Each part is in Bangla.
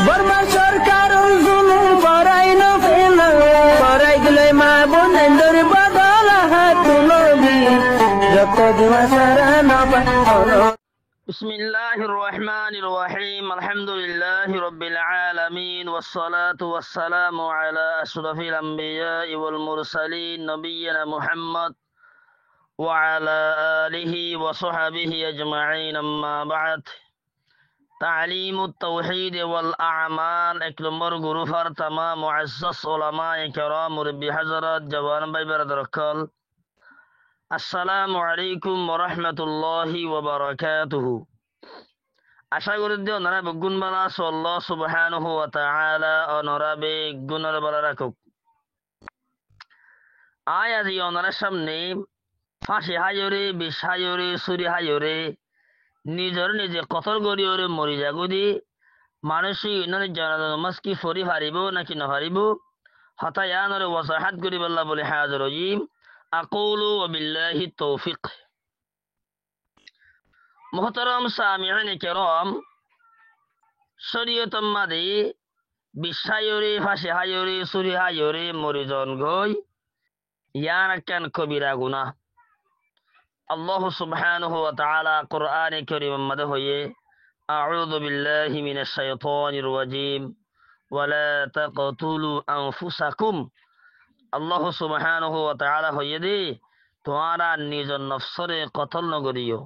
বর্মা সরকার জুলুম করাই না ফেলা করাই গেলে মা বোনের বদল হাত তুলবি যত দিবা সারা না পারো بسم الله الرحمن الرحيم الحمد لله رب العالمين والصلاة والسلام على أشرف الأنبياء والمرسلين نبينا محمد وعلى آله وصحبه أجمعين أما بعد تعليم التوحيد والأعمال اكلمر غرفر تمام معزز علماء كرام ربي حضرات جوان بيبرد ركال السلام عليكم ورحمة الله وبركاته আশা করি যে ওনারা বেগুন বালা আল্লাহ সুবহানাহু ওয়া তাআলা ওনারা বেগুনের বালা রাখুক। আয় আজি ওনার সামনে ফাঁসি হাইরে বিষ হাইরে ছুরি হাইরে নিজের নিজে কতল গড়িয়রে মরি যাগুদি মানুষই ইনারে জানাজা নামাজ কি ফরি হারিব নাকি না হারিব হতায়ানরে ওয়াসাহাত করিব আল্লাহ বলে হাজির রহিম আকুলু ওয়া বিল্লাহি তৌফিক। মুহতারাম সামিঈন কিরাম, শরীয়ত মাদে বিষ হাইরে ফাঁসি হাইরে ছুরি হাইরে মরিজন গই ইয়ার কেন কবিরা গুনাহ। আল্লাহ সুবহানাহু ওয়া তাআলা কুরআনে কারীমের মধ্যে হয়ে আউযু বিল্লাহি মিনাশ শাইতানির রাজীম ওয়ালা তাকতুলু আনফুসাকুম, আল্লাহ সুবহানাহু ওয়া তাআলা হয়ে দে তোমরা নিজ নফসরে কতল নগরিও।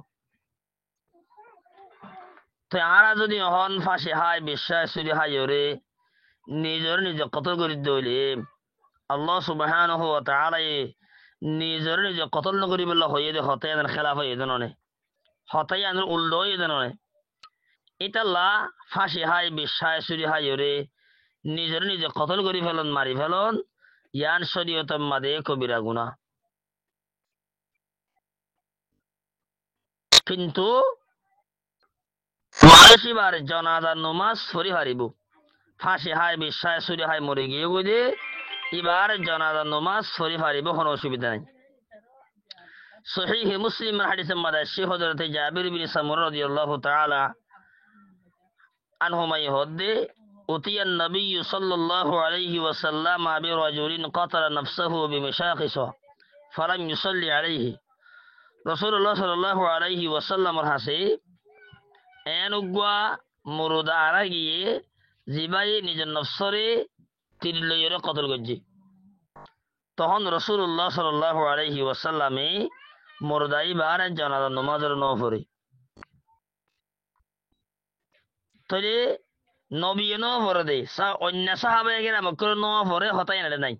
তো আরা যদি হন ফাঁসি হাই বিশ্বাস ছুরি হাইরে নিজের নিজে কতল করি দইলে আল্লাহ সুবহানাহু ওয়া তাআলা নিজের নিজে কতল নগরী বললা হয়ে দে হতায়ানের খেলাফ হয়ে জানে হতায়ানের উল্টো হয়ে জানে এটা লা ফাঁসি হাই বিশ্বাস ছুরি হাইরে নিজের নিজে কতল করি ফেলন মারি ফেলন ইয়ান শরীয়তের মাদে কবিরা গুনাহ। কিন্তু মানুষ এবার জানাজার নামাজ পড়ি হারিব ফাঁসি হাই বিশ্বাস ছুরি হাই মরে গিয়ে গিয়ে এবার জানাজার নামাজ পড়ি হারিব কোনো অসুবিধা নাই। সহিহ মুসলিমের হাদিসের মধ্যে হযরত জাবির বিন সামুরা রাদিয়াল্লাহু তাআলা আনহুমা ইহদে উতিয়ান নবী সাল্লাল্লাহু আলাইহি ওয়াসাল্লাম বিরাজুলিন কাতালা নাফসাহু বিমিশাখিসা ফালাম ইউসাল্লি আলাইহি। রাসূলুল্লাহ সাল্লাল্লাহু আলাইহি ওয়াসাল্লামের হাসে এনুগা মুরুদা আরা গিয়ে জিবাই নিজের নফসরে তীর লইরে কতল করছে। তখন রাসূলুল্লাহ সাল্লাল্লাহু আলাইহি ওয়াসাল্লামে মুরদাই বার জানাজা নামাজের ন পড়ে তবে নবী ন পড়ে দে অন্য সাহাবায়ে কেরাম করে ন পড়ে হতাই না নাই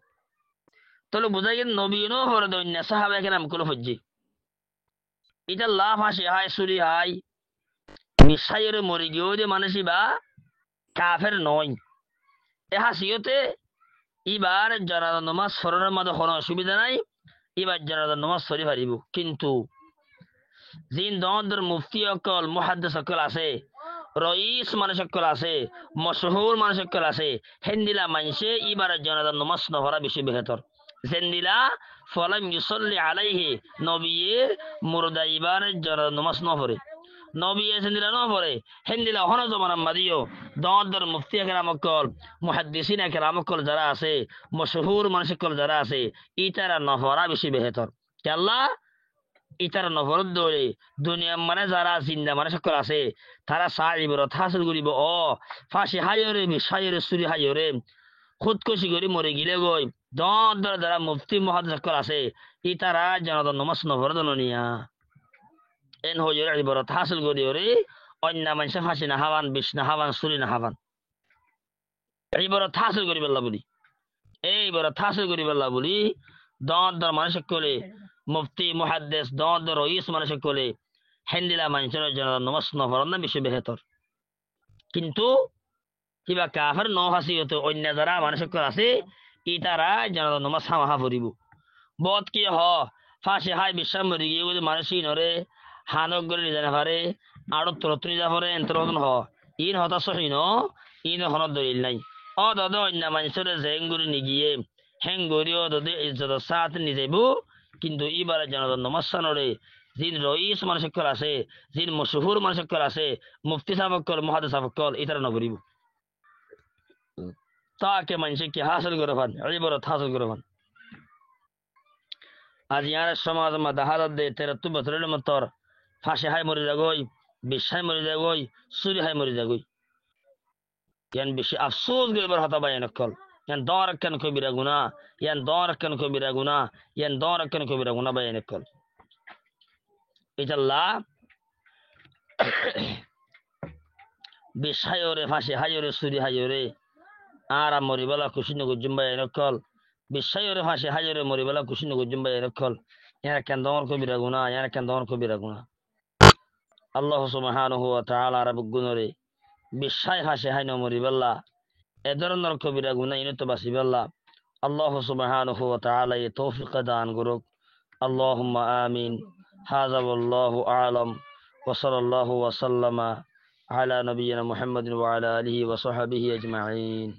তাহলে বুঝাই গেল নবী ন পড়ে দে অন্য সাহাবায়ে কেরাম করে হজ্জি এটা লা ফাঁসি হাই ছুরি হাই মিশাইরে মরে গিয়েও যে মানুষই বা কাফের নয় এ হাসিয়তে এবার জানাজা নামাজ পড়ার মধ্যে কোনো অসুবিধা নাই, এবার জানাজা নামাজ পড়ি পারিব। কিন্তু জিন দর মুফতি অকল মুহাদ্দিস অকল আছে রইস মানুষ অকল আছে মশহুর মানুষ অকল আছে হেন্দিলা মানুষে এবার জানাজা নামাজ না পড়া বেশি বেহতর। জেন্দিলা ফলাম ইউসাল্লি আলাইহি নবিয়ে মুরদা এবার জানাজা নামাজ না পড়ে নবী এসেন্দিলা ন পড়ে হেন্দিলা হন জমানা মাদিও দর মুফতি একরাম অকল মুহাদ্দিসিন একরাম অকল যারা আছে মশহুর মানুষ অকল যারা আছে ইতারা ন পড়া বেশি বেহতর। আল্লাহ ইতারা ন পড়ত দৌড়ে দুনিয়া মানে যারা জিন্দা মানুষ অকল আছে তারা সাইবরত হাসিল করিব। ও ফাঁসি হাইরে বিষাইরে ছুরি হাইরে খুদকুশি করে মরে গিলে গই দর যারা মুফতি মুহাদ্দিস অকল আছে ইতারা জানাজা নামাজ ন পড়ত নিয়া এন হজর ইবারত হাসিল করি ওরে অন্য মানুষে ফাঁসি না হাওয়ান বিষ না হাওয়ান ছুরি না হাওয়ান ইবারত হাসিল করি বেলা বলি এই ইবারত হাসিল করি বেলা বলি দর মানুষ কলে মুফতি মুহাদ্দিস দর রইস মানুষ কলে হেন্দিলা মানুষের জানাজা নামাজ ন পড়ার না বেশি বেহতর। কিন্তু কিবা কাফের ন হাসি হতো অন্য যারা মানুষ আছে ইতারা জানাজা নামাজ হামাহা পড়িব বদ কি হ ফাঁসি হাই বিশ্বাস মরি গিয়ে মানুষই নরে হানক গড়ে নিয়ে পারে আরো তরত নিয়ে পারে এন্তরতন হ ইন হতা সহি ন ইন হনত দলিল নাই। অ দাদা অন্য মানুষের জেঙ্গুরি নিগিয়ে হেঙ্গুরিও যদি ইজ্জত সাথ নিয়ে যাইব কিন্তু এবারে জানাজা নামাজ সানরে জিন রইস মানুষকল আছে, জিন মশহুর মানুষকল আছে, মুফতি সাহেবকল, মহাদেশ সাহেবকল, ইতারা নগরিব তাকে মানুষে কি হাসিল করে পান, ইবারত হাসিল করে পান। আজ ইয়ার সমাজ মা দাহালত দে 73 বছরের মতর ফাঁসে হাই মরে যাগই, বিশ্বায় মরে যাগই, চুরি হাই মরে যাগই। ইয়ান বেশি আফসোস গেবার হতা বাই নকল, ইয়ান দর কেন কবিরা গুনা, ইয়ান দর কেন কবিরা গুনা, ইয়ান দর কেন কবিরা গুনা বাই নকল। ইতাল্লাহ বিশ্বায়রে ফাঁসে হাইরে চুরি হাইরে আর মরিবেলা খুশি নগুজুম বাই নকল, বিশ্বায়রে ফাঁসে হাইরে মরিবেলা খুশি নগুজুম বাই নকল। ইয়ার কেন দর কবিরা গুনা, ইয়ার কেন দর কবিরা গুনা। আল্লাহ সুবহানাহু ওয়া তাআলা রাব্বুল গুনরে বিশ্বায় ফাঁসে হাই নমরিবেলা এ ধরনের কবিরা গুনা ইনত বাসিবেলা আল্লাহ সুবহানাহু ওয়া তাআলা এই তৌফিক দান করুক। আল্লাহুম্মা আমিন। হাযা ওয়াল্লাহু আ'লাম ওয়া সাল্লাল্লাহু ওয়া সাল্লামা আলা নবিয়িনা মুহাম্মাদিন ওয়া আলা আলিহি ওয়া সাহবিহি আজমাইন।